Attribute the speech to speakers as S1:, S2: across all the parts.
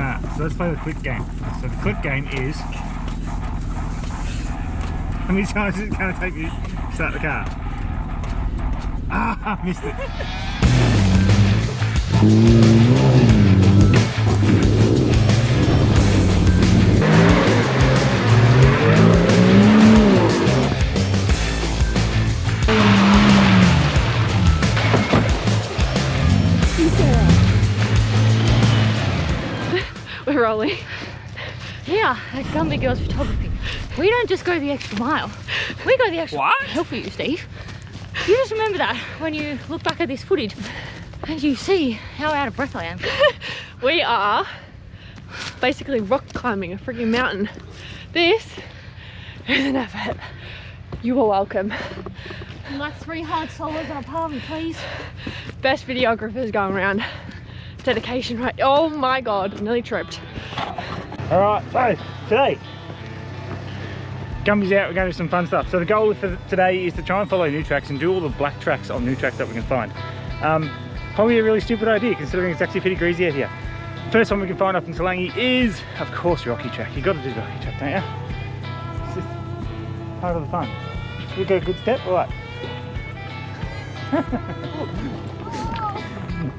S1: So let's play the quick game. So the quick game is, how many times is it going to take you to start the car? Ah, I missed it.
S2: We're rolling. Yeah, at Gumby Girls Photography, we don't just go the extra mile. We go the extra mile to help you, Steve. You just remember that when you look back at this footage and you see how out of breath I am.
S3: We are basically rock climbing a freaking mountain. This is an effort. You are welcome.
S2: Like 3 hard solos on a palmy, please.
S3: Best videographers going around. Dedication, right? Oh my god, nearly tripped.
S1: Alright, so today, Gumby's out, we're going to do some fun stuff. So the goal for today is to try and follow new tracks and do all the black tracks on new tracks that we can find. Probably a really stupid idea considering it's actually pretty greasy out here. First one we can find up in Toolangi is, of course, Rocky Track. You've got to do the Rocky Track, don't you? It's just part of the fun. We got a good step, all right.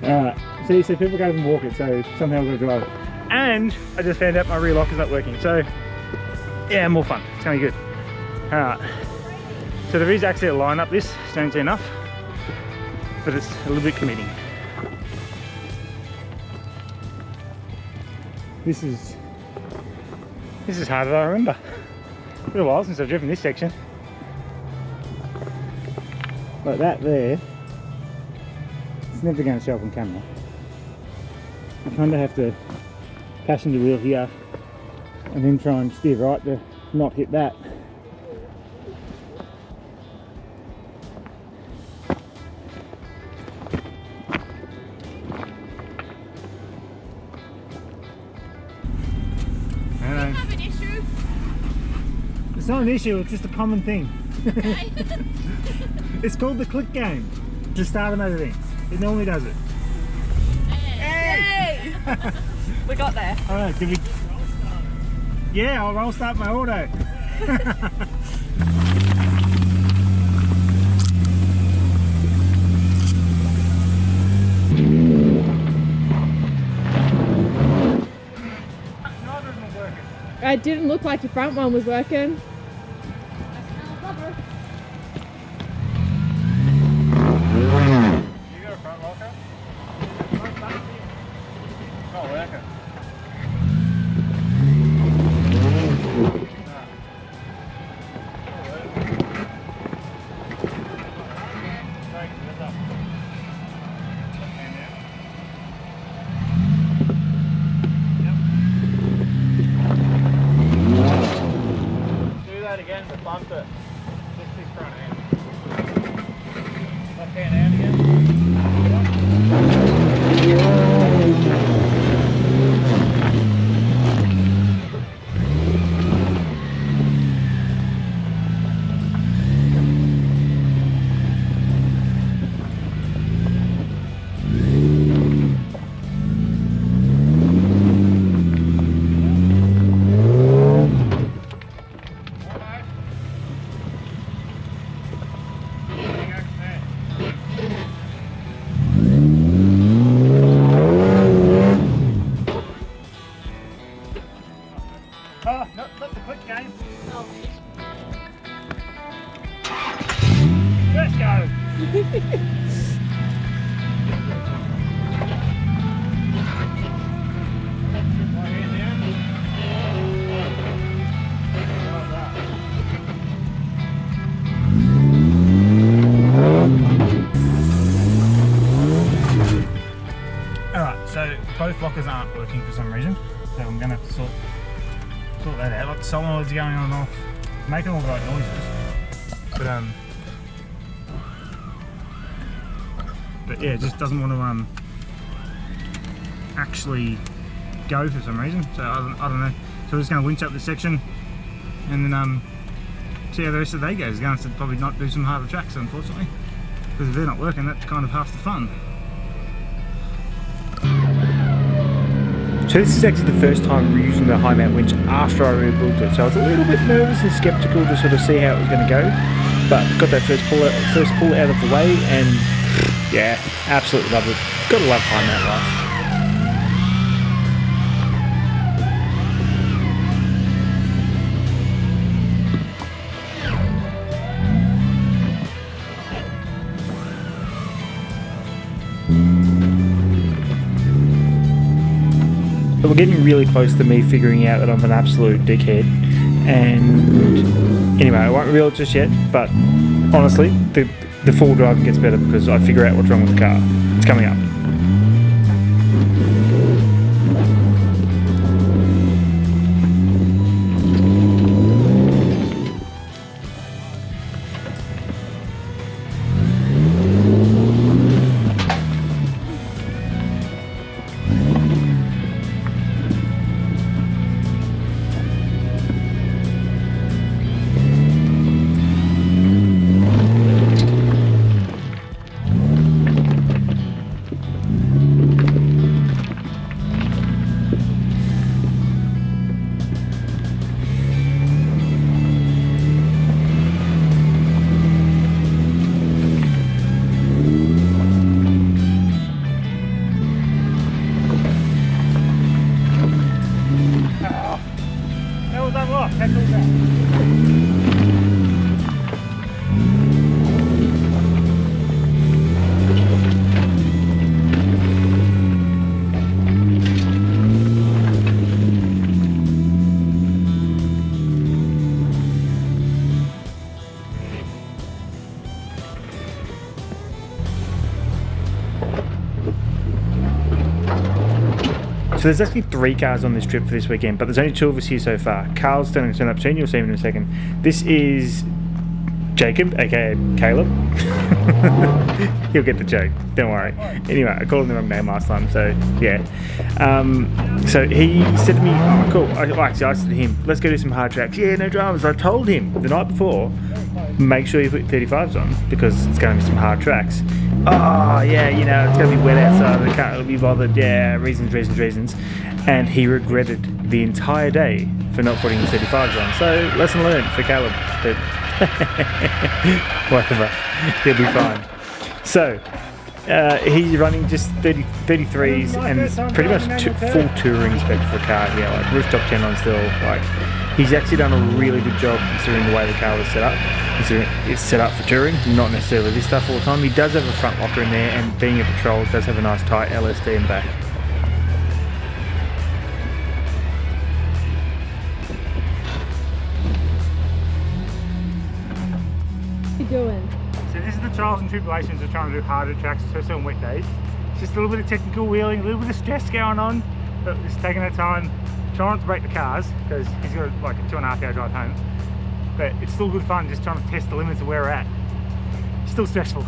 S1: Alright, see, so people can't even walk it, so somehow we've got to drive it. And I just found out my rear lock is not working, so yeah, more fun. It's going to be good. Alright, so there is actually a line up this, strangely enough, but it's a little bit committing. This is harder than I remember. It's been a while since I've driven this section. Like that there. It's never going to show up on camera. I kind of have to passenger wheel here and then try and steer right to not hit that.
S2: Have an issue?
S1: It's not an issue, it's just a common thing. It's called the click game to start and everything. It normally does it.
S3: Hey! We got there.
S1: Alright, did we? Yeah, I'll roll start my auto.
S3: It didn't look like your front one was working.
S1: You got a front locker? Not working. Again, but bump it. Just this front end. Left hand out again. Oh, not the quick game.
S2: Oh,
S1: Let's go. Alright, so both lockers aren't working for some reason, so I'm going to have to sort that out. Like the solenoids are going on and off, making all the right noises, but yeah, it just doesn't want to actually go for some reason. So I don't know. So we're just going to winch up this section and then see how the rest of the day goes. We're going to probably not do some harder tracks, unfortunately, because if they're not working, that's kind of half the fun. So this is actually the first time we're using the high mount winch after I rebuilt it. So I was a little bit nervous and skeptical to sort of see how it was going to go. But got that first pull out of the way, and yeah, absolutely love it. Gotta love high mount life. But we're getting really close to me figuring out that I'm an absolute dickhead. And anyway, I won't reveal it just yet, but honestly, the full driving gets better because I figure out what's wrong with the car. It's coming up. So there's actually 3 cars on this trip for this weekend, but there's only 2 of us here so far. Carl's starting to turn up soon, you'll see him in a second. This is Jacob, aka Caleb. He'll get the joke, don't worry. Anyway, I called him the wrong name last time, so yeah. So he said to me, oh cool, I said to him, let's go do some hard tracks. Yeah, no dramas. I told him the night before, make sure you put 35s on because it's going to be some hard tracks. Oh yeah, you know, it's going to be wet outside, I can't really be bothered, yeah, reasons. And he regretted the entire day for not putting the 35s on. So, lesson learned for Caleb, but whatever, he'll be fine. So, he's running just 33s and it's pretty much full touring spec for a car here, like rooftop 10 on still, like he's actually done a really good job considering the way the car was set up. Considering it's set up for touring, not necessarily this stuff all the time. He does have a front locker in there, and being a Patrol, does have a nice tight LSD in the back.
S3: What are you doing?
S1: So this is the trials and tribulations of trying to do harder tracks, especially on wet days. It's just a little bit of technical wheeling, a little bit of stress going on, but just taking our time, trying not to break the cars, because he's got like a 2.5 hour drive home. But it's still good fun just trying to test the limits of where we're at. Still stressful.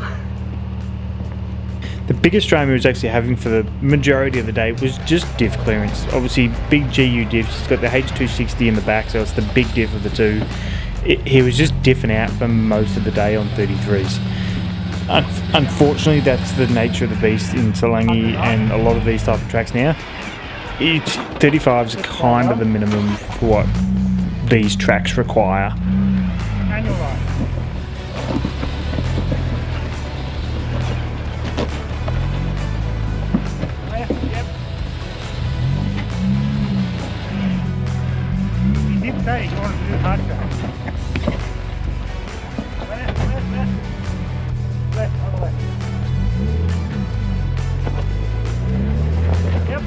S1: The biggest drama he was actually having for the majority of the day was just diff clearance. Obviously big GU diffs, he's got the H260 in the back, so it's the big diff of the two. He was just diffing out for most of the day on 33s. Unfortunately, that's the nature of the beast in Toolangi and a lot of these type of tracks now. 35s are kind of the minimum for what these tracks require. Annual line. Yep. You did say you wanted to do hard track. Left, on the left. Yep.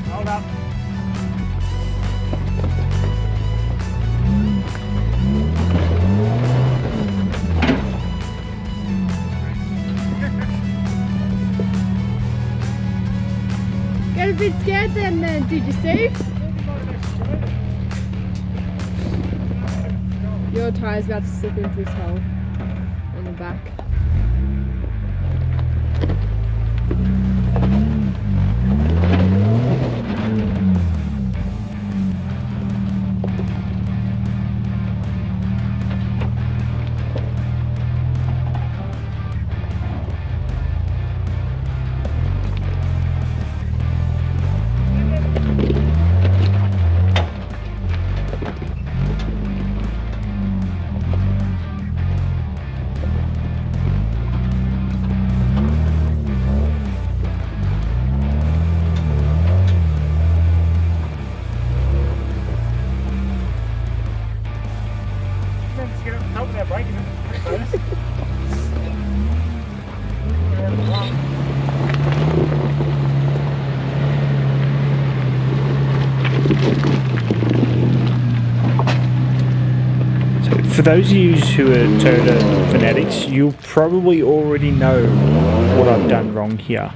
S1: Hold up.
S3: Got a bit scared then, did you, Steve? Your tire's about to slip into this hole in the back.
S1: For those of you who are Toyota fanatics, you'll probably already know what I've done wrong here.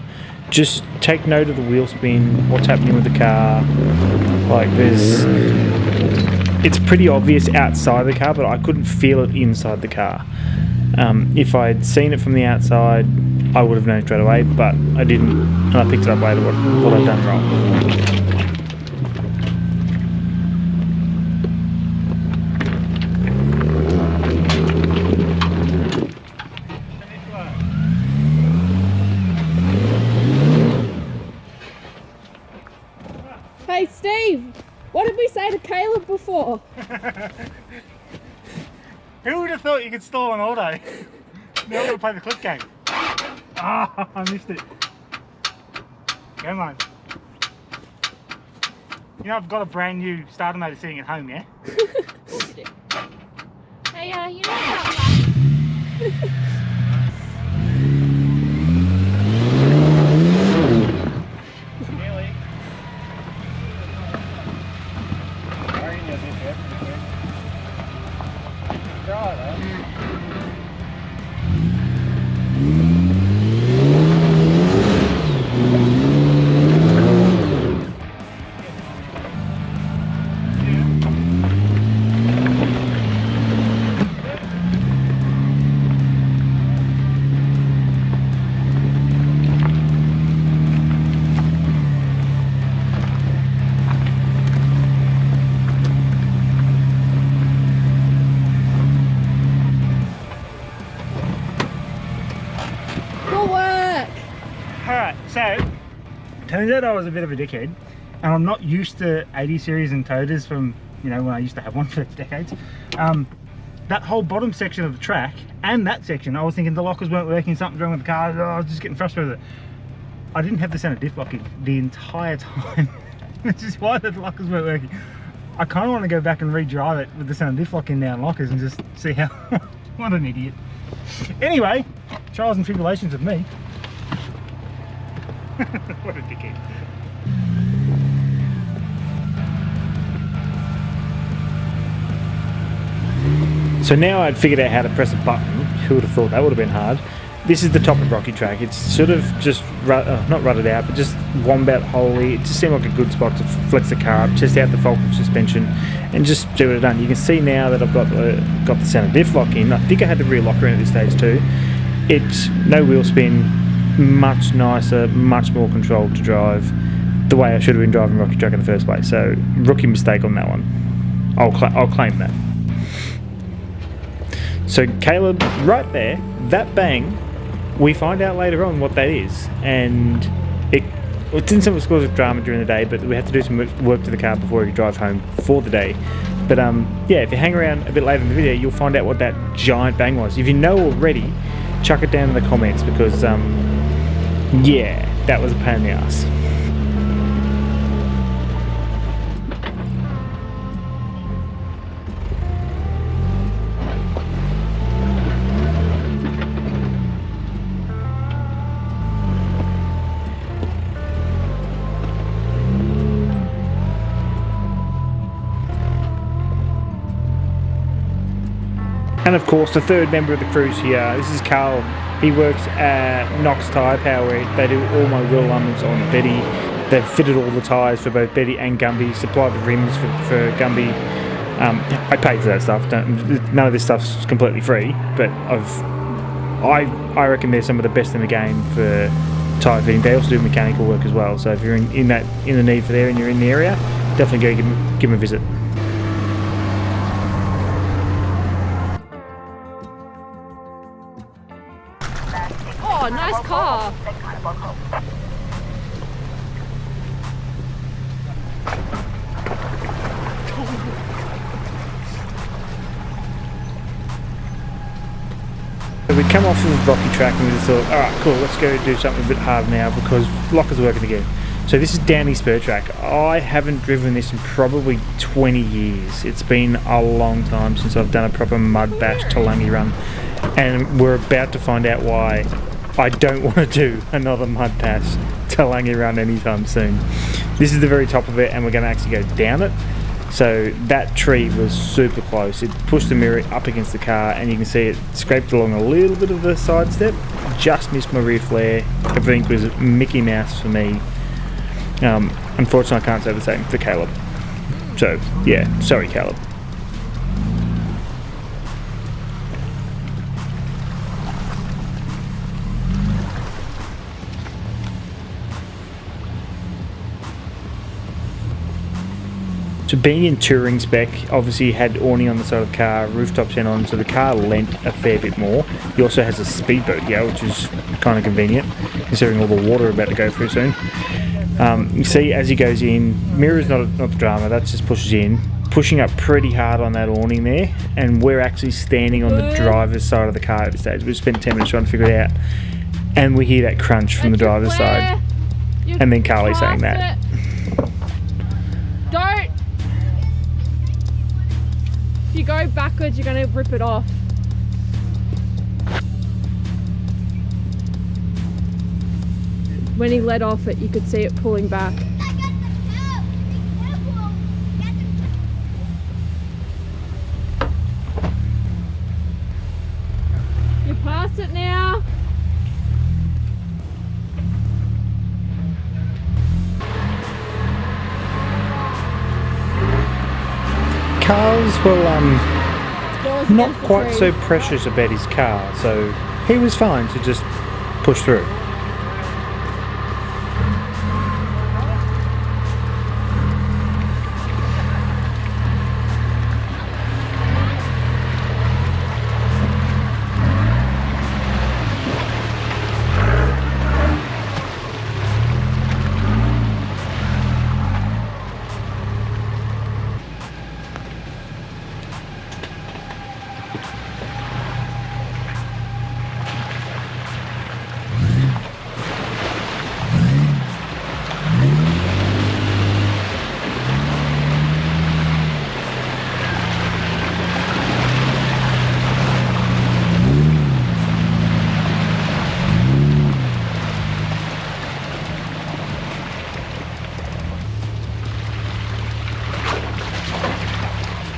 S1: Just take note of the wheel spin, what's happening with the car. Like it's pretty obvious outside the car, but I couldn't feel it inside the car. If I'd seen it from the outside, I would have known straight away, but I didn't, and I picked it up later what I'd done wrong.
S3: Hey Steve, what did we say to Caleb before?
S1: Who would have thought you could stall an auto? Now I'm going to play the clip game. Ah, I missed it. Come on. You know I've got a brand new starter motor sitting at home, yeah?
S2: Hey, you know how
S1: So, turns out I was a bit of a dickhead, and I'm not used to 80 series and Toyotas from, you know, when I used to have one for decades. That whole bottom section of the track and that section, I was thinking the lockers weren't working, something's wrong with the car. I was just getting frustrated with it. I didn't have the center diff locking the entire time, which is why the lockers weren't working. I kind of want to go back and re-drive it with the center diff locking down lockers and just see how. What an idiot. Anyway, trials and tribulations of me. What a dickhead. So now I'd figured out how to press a button. Who would have thought that would have been hard? This is the top of Rocky Track. It's sort of just, not rutted out, but just wombat holey. It just seemed like a good spot to flex the car up, test out the Falcon suspension, and just do what I've done. You can see now that I've got the center diff lock in. I think I had the rear locker in at this stage too. It's no wheel spin, much nicer, much more controlled to drive, the way I should have been driving Rocky Track in the first place. So rookie mistake on that one. I'll claim that. So Caleb, right there, that bang, we find out later on what that is, and it didn't seem to cause drama during the day, but we had to do some work to the car before we could drive home for the day. But yeah, if you hang around a bit later in the video, you'll find out what that giant bang was. If you know already, chuck it down in the comments, because yeah, that was a pain in the ass. And of course, the third member of the crew's here. This is Carl. He works at Knox Tyre Power, where they do all my wheel alignments on Betty. They've fitted all the tyres for both Betty and Gumby, supplied the rims for Gumby. I paid for that stuff. None of this stuff's completely free, but I reckon they're some of the best in the game for tyre fitting. They also do mechanical work as well. So if you're in the need for there and you're in the area, definitely go give them a visit.
S3: Oh, nice car.
S1: So we come off of Rocky Track and we just thought, alright, cool, let's go do something a bit hard now because lockers are working again. So this is Danny Spur Track. I haven't driven this in probably 20 years. It's been a long time since I've done a proper mud bash Toolangi run, and we're about to find out why I don't want to do another mud bash Toolangi run anytime soon. This is the very top of it, and we're going to actually go down it. So that tree was super close. It pushed the mirror up against the car, and you can see it scraped along a little bit of the side step, just missed my rear flare. Everything was Mickey Mouse for me. Unfortunately, I can't say the same for Caleb. So yeah, sorry Caleb. So being in touring spec, obviously you had awning on the side of the car, rooftop tent on, so the car lent a fair bit more. He also has a speedboat here, which is kind of convenient, considering all the water about to go through soon. You see as he goes in, mirror's not the drama, that just pushes in, pushing up pretty hard on that awning there, and we're actually standing on the driver's side of the car at this stage. We've spent 10 minutes trying to figure it out, and we hear that crunch from the driver's side, and then Carly saying that.
S3: Don't! If you go backwards, you're going to rip it off. When he let off it, you could see it pulling back. You're past it now.
S1: Carl's, not quite so precious about his car, so he was fine to just push through.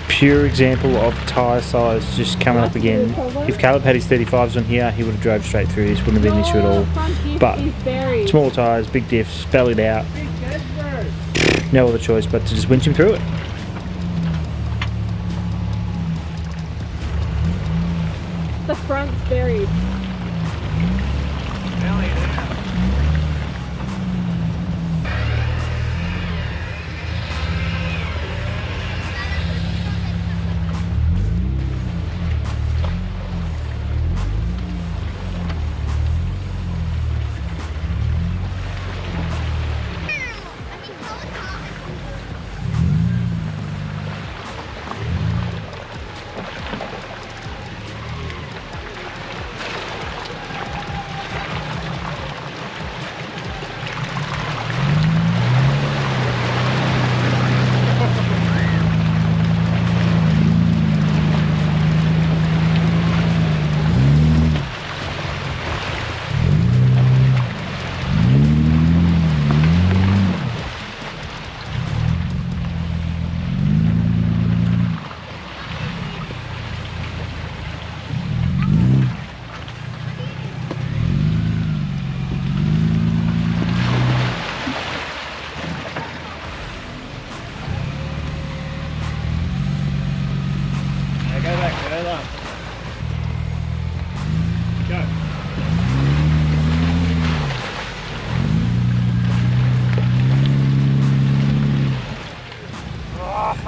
S1: Pure example of tyre size just coming up again. If Caleb had his 35s on here, he would have drove straight through this, wouldn't have been an issue at all. But small tyres, big diffs, bellied out, no other choice but to just winch him through it.
S3: The front's buried.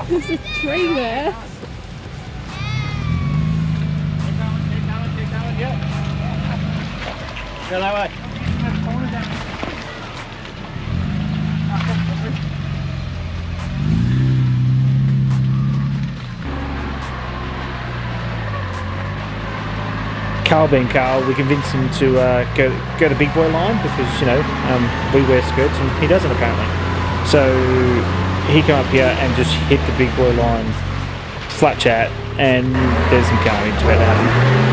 S3: There's a tree there.
S1: Go that way. Carl being Carl, we convinced him to go to big boy line because, you know, we wear skirts and he doesn't apparently. So he came up here and just hit the big boy line, flat chat, and there's some carnage about to happen.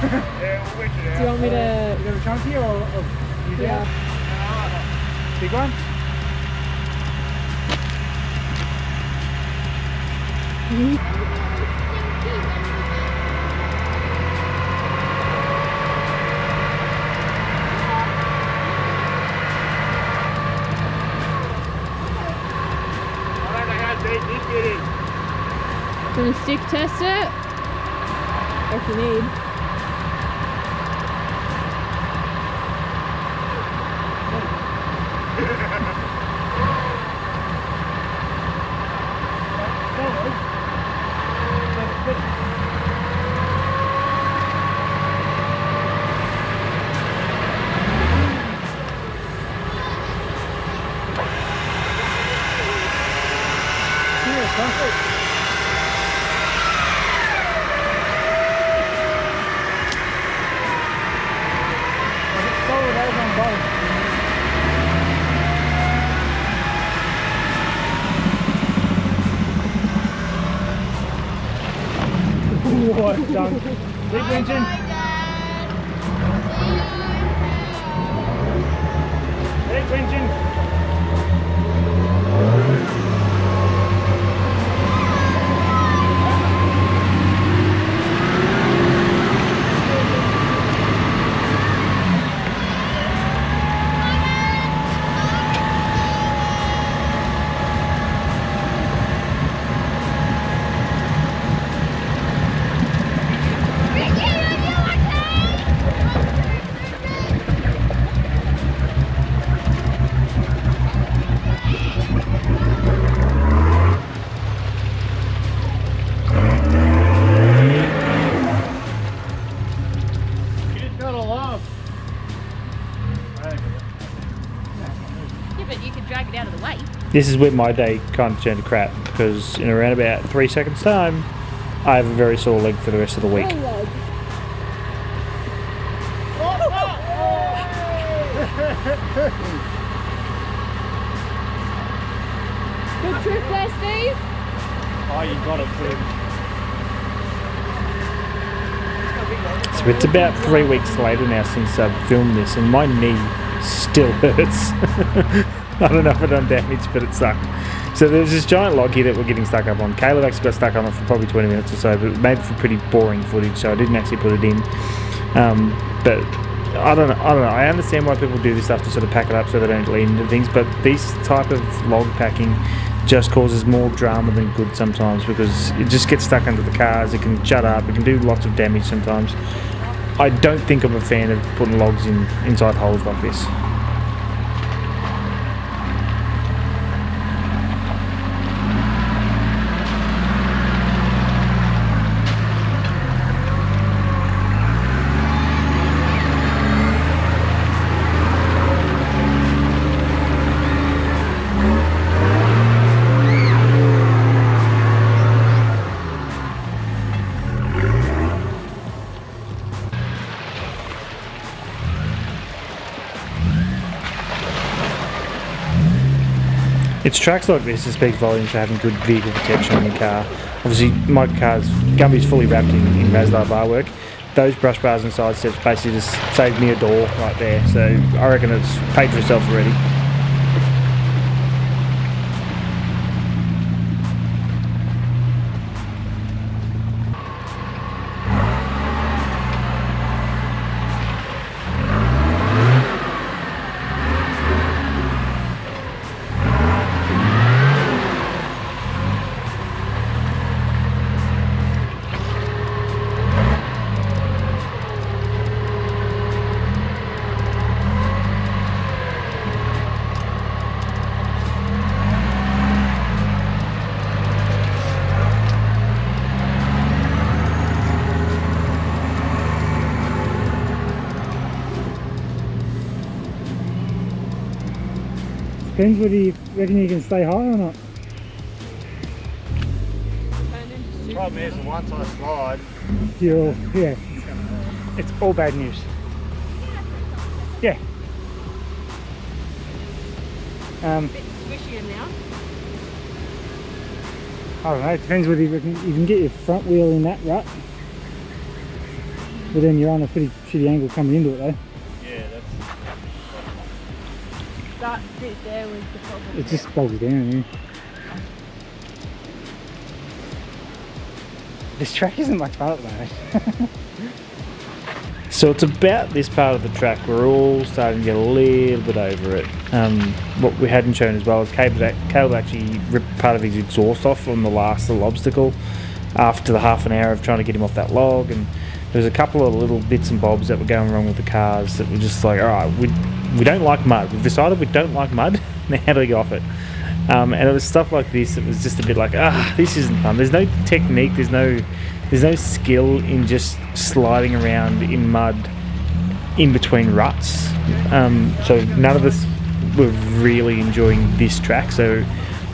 S1: Yeah, we'll winch it out.
S3: Do you want me to?
S1: You got a chunky or you
S3: Yeah.
S1: Big one?
S3: Gonna stick test it if you need.
S1: What done? Big winching. Big winching. This is where my day kind of turned to crap, because in around about 3 seconds time I have a very sore leg for the rest of the week.
S3: Good trip there, Steve.
S1: Oh, you got it, too. So it's about 3 weeks later now since I've filmed this, and my knee still hurts. I don't know if it done damage, but it sucked. So there's this giant log here that we're getting stuck up on. Caleb actually got stuck on it for probably 20 minutes or so, but it made for pretty boring footage, so I didn't actually put it in. But I don't know. I understand why people do this stuff to sort of pack it up so they don't lean into things, but this type of log packing just causes more drama than good sometimes, because it just gets stuck under the cars, it can shut up, it can do lots of damage sometimes. I don't think I'm a fan of putting logs inside holes like this. It's tracks like this that speak volumes for having good vehicle protection on your car. Obviously my car's Gumby's fully wrapped in Maslar bar work. Those brush bars and side steps basically just saved me a door right there, so I reckon it's paid for itself already. Depends whether you reckon you can stay high or not.
S4: The problem is, once I slide,
S1: Yeah, it's all bad news. Yeah.
S3: Bit squishier now.
S1: I don't know, it depends whether you reckon you can get your front wheel in that rut. But then you're on a pretty shitty angle coming into it though.
S4: Yeah, that's...
S3: That bit there was the problem.
S1: It just bogs down here. This track isn't much fun at the moment. So it's about this part of the track we're all starting to get a little bit over it. What we hadn't shown as well is Caleb actually ripped part of his exhaust off on the last little obstacle after the half an hour of trying to get him off that log, and there was a couple of little bits and bobs that were going wrong with the cars that were just like, alright, we don't like mud. We've decided we don't like mud. Now how do we get off it? And it was stuff like this. It was just a bit like, this isn't fun. There's no technique. There's no skill in just sliding around in mud in between ruts. So none of us were really enjoying this track. So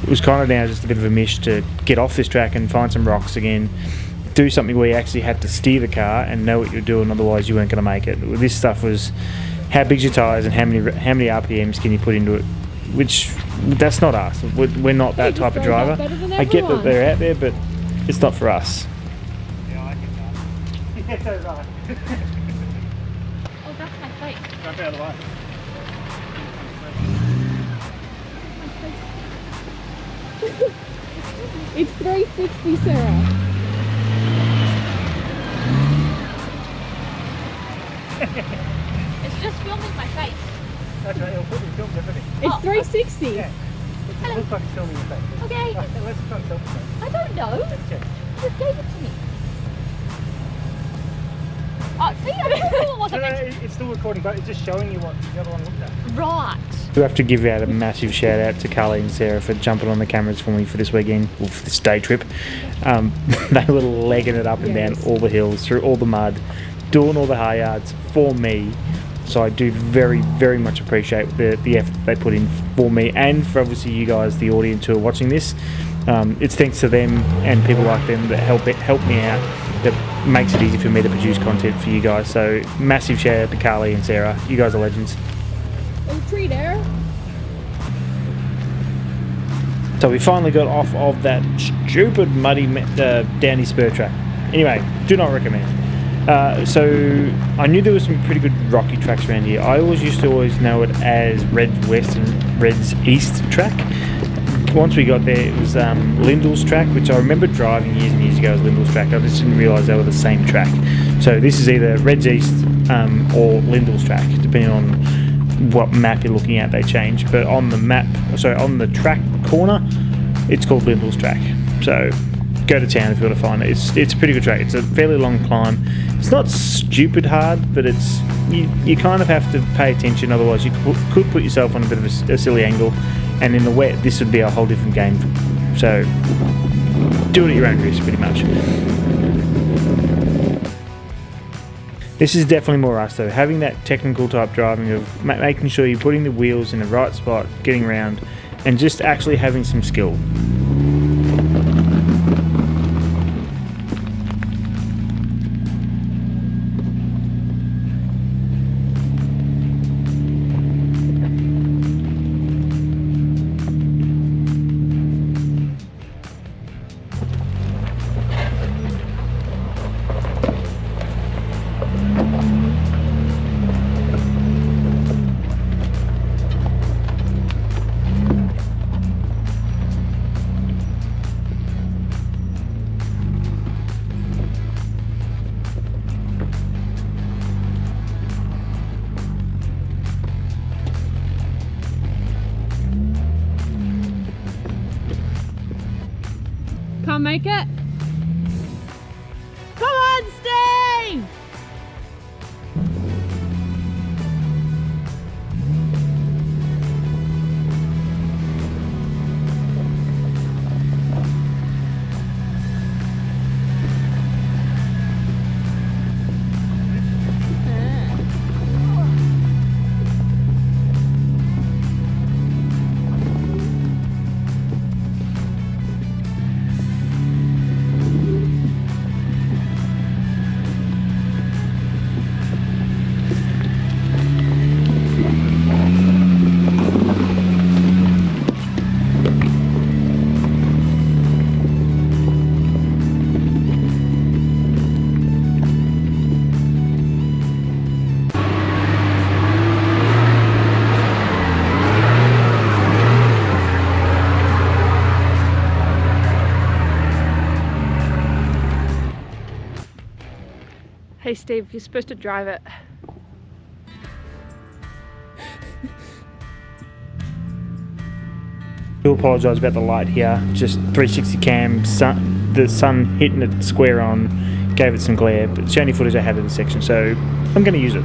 S1: it was kind of now just a bit of a mish to get off this track and find some rocks again. Do something where you actually had to steer the car and know what you're doing. Otherwise, you weren't going to make it. This stuff was how big's your tyres and how many RPMs can you put into it. Which that's not us. We're not that type of driver. I get that they're out there, but it's not for us.
S4: Yeah, I get that. Yeah, so right.
S2: Oh, that's my face.
S4: Jump out of the way.
S3: It's 360, Sarah.
S2: It's just filming my face.
S1: That's right, it'll put the film differently.
S3: It's 360.
S1: Yeah. It looks like it's filming your face.
S2: Okay.
S1: Right, let's try and film it.
S2: I don't know.
S1: Let's check.
S2: Just gave it to me. Oh, see, I thought it
S1: No,
S2: wasn't meant to.
S1: it's still recording, but it's just showing you what the other one looked at.
S2: Right.
S1: We have to give out a massive shout out to Carly and Sarah for jumping on the cameras for me for this weekend, or for this day trip. They were legging it up and down all the hills, through all the mud, doing all the high yards for me. So I do very, very much appreciate the effort they put in for me, and for obviously you guys, the audience who are watching this. It's thanks to them and people like them that help me out, that makes it easy for me to produce content for you guys. So massive shout out to Carly and Sarah. You guys are legends.
S3: There's a tree there.
S1: So we finally got off of that stupid muddy Danny Spur Track. Anyway, do not recommend. So I knew there was some pretty good rocky tracks around here. I used to know it as Red's West and Red's East Track. Once we got there, it was Lindle's track, which I remember driving years and years ago as Lindle's track. I just didn't realise they were the same track. So this is either Red's East or Lindle's track, depending on what map you're looking at. They change, but on the map, on the track corner, it's called Lindle's track. So go to town if you want to find it. It's a pretty good track. It's a fairly long climb. It's not stupid hard, but it's you kind of have to pay attention. Otherwise, you could put yourself on a bit of a silly angle. And in the wet, this would be a whole different game. So do it at your own risk, pretty much. This is definitely more us though. Having that technical type driving of making sure you're putting the wheels in the right spot, getting around, and just actually having some skill.
S3: Can't make it? Come on, Steve! Hey Steve, you're supposed to drive it.
S1: I do apologise about the light here, just 360 cam, the sun hitting it square on, gave it some glare, but it's the only footage I had of this section, so I'm going to use it.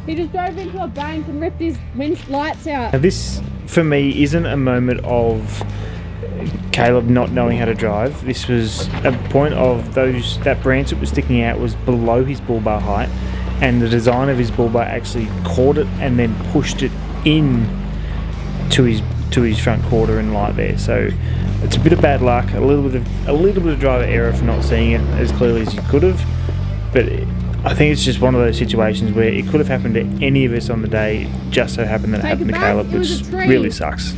S3: He just drove into a bank and ripped his winch lights out.
S1: Now this, for me, isn't a moment of Caleb not knowing how to drive. This was a point of that branch that was sticking out was below his bull bar height, and the design of his bull bar actually caught it and then pushed it in to his front quarter and light there. So it's a bit of bad luck, a little bit of driver error for not seeing it as clearly as you could have, but I think it's just one of those situations where it could have happened to any of us on the day. It just so happened that it happened to Caleb, which really sucks.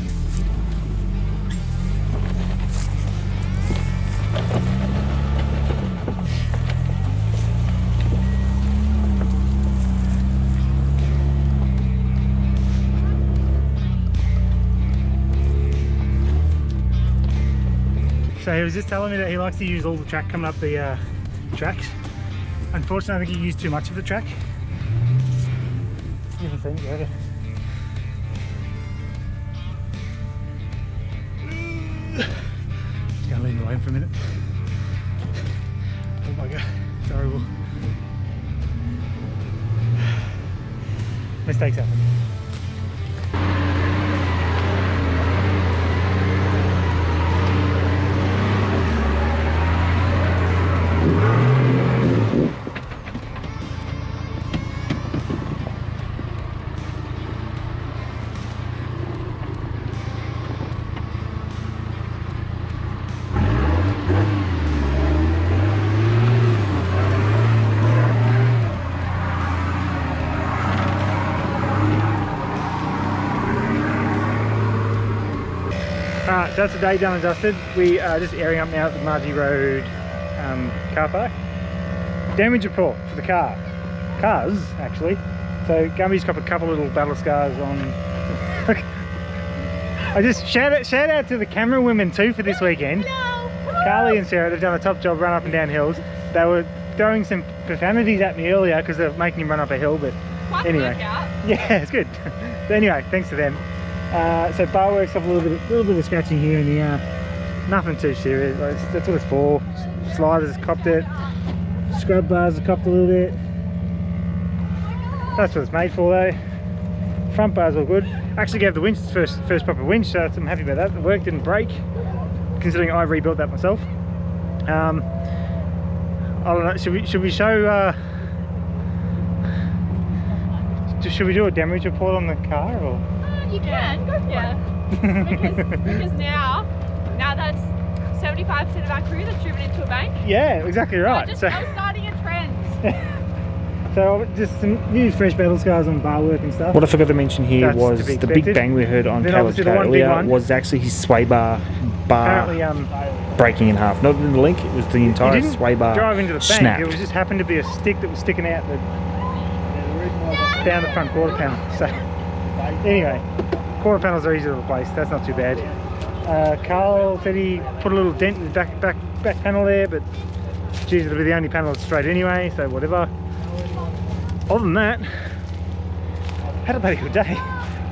S4: So he was just telling me that he likes to use all the track coming up the tracks. Unfortunately, I think he used too much of the track. You can see, go Just gonna leave him alone for a minute. Oh my god, it's horrible. Mistakes happen. Alright, so that's the day done and dusted. We are just airing up now at the Margie Road car park. Damage report for the cars actually. So Gumby's got a couple little battle scars on. I just shout out to the camera women too for this weekend. Carly and Sarah, they've done a top job run up and down hills. They were throwing some profanities at me earlier because they're making him run up a hill, but anyway. Yeah, it's good. But anyway, thanks to them. So bar works up a little bit of scratching here and there. Nothing too serious. That's what it's for. Sliders copped it. Scrub bars have copped a little bit. That's what it's made for though. Front bars all good. Actually gave the winch its first proper winch, so I'm happy about that. The work didn't break, considering I rebuilt that myself. I don't know. Should we show? Should we do a damage report on the car or?
S3: You can, go for it. Because now that's 75% of our crew that's driven into a bank.
S4: Yeah, exactly right.
S3: So I'm starting a trend.
S4: So just some new fresh battle scars on bar work and stuff.
S1: What I forgot to mention here was the big bang we heard on Caleb's car earlier was actually his sway bar breaking in half. Not in the link, it was the entire sway bar
S4: drive into the bank.
S1: Snapped.
S4: It was just happened to be a stick that was sticking out down the front quarter panel. So anyway, quarter panels are easy to replace. That's not too bad. Carl said he put a little dent in the back panel there, but geez, it'll be the only panel that's straight anyway, so whatever. Other than that, had a bloody good day.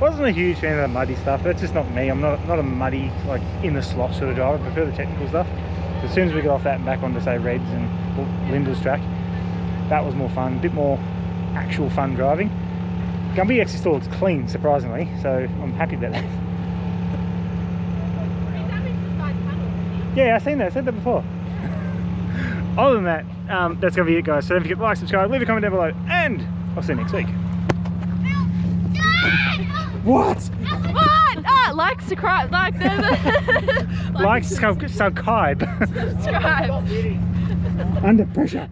S4: Wasn't a huge fan of the muddy stuff. That's just not me. I'm not a muddy, like in the slop sort of driver. I prefer the technical stuff. So as soon as we got off that and back onto say Reds and Lindle's track, that was more fun, a bit more actual fun driving. Gumby actually still looks clean, surprisingly, so I'm happy about that. Yeah, I've seen that. I said that before.
S1: Other than that, that's going to be it, guys. So don't forget to like, subscribe, leave a comment down below, and I'll see you next week. What?
S3: What? Like, subscribe, like,
S1: Like, subscribe.
S3: subscribe.
S1: Under pressure.